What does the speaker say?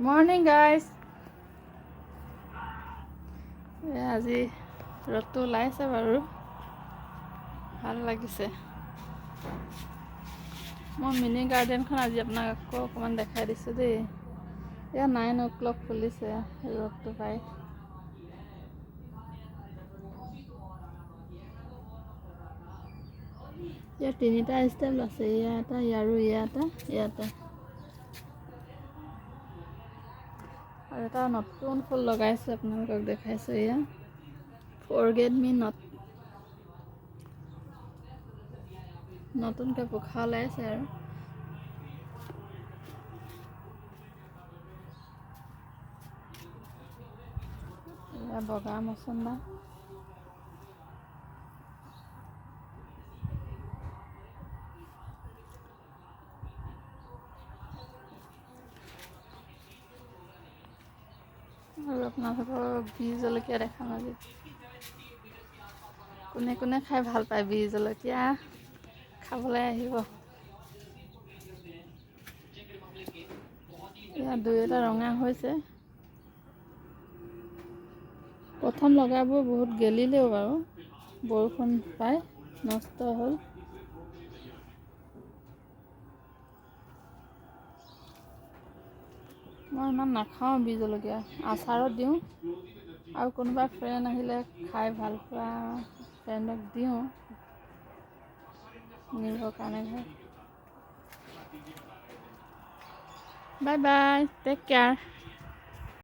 Morning guys. আজি ৰ'দটো ওলাইছে বাৰু, ভাল লাগিছে। মই মিনি গাৰ্ডেনখন আজি আপোনাক আকৌ অকণমান দেখাই দিছোঁ দেই। এয়া 9 o'clock খুলিছে, ৰ'দটো পাই। ইয়াত 3টা ষ্টেপ আছে, ইয়াত আৰু ইয়াতে। আৰু এটা নতুন ফুল লগাইছোঁ, আপোনালোকক দেখাইছোঁ। এয়া ফৰগেট মি নট, নতুনকৈ পোখা ওলাইছে আৰু। এয়া বগা মচন্দা। আৰু আপোনালোকক বি জলকীয়া দেখাম আজি। কোনে কোনে খাই ভাল পায় বি জলকীয়া, খাবলৈ আহিব। ইয়াত 2-এটা ৰঙা হৈছে। প্ৰথম লগাবোৰ বহুত গেলিলেও বাৰু, বৰষুণ পাই নষ্ট হ'ল। মই ইমান নাখাওঁ বি জলকীয়া, আচাৰত দিওঁ আৰু কোনোবা ফ্ৰেণ্ড আহিলে খাই ভাল পোৱা ফ্ৰেণ্ডক দিওঁ নিবৰ কাৰণে ঘৰত। Bye bye, take care.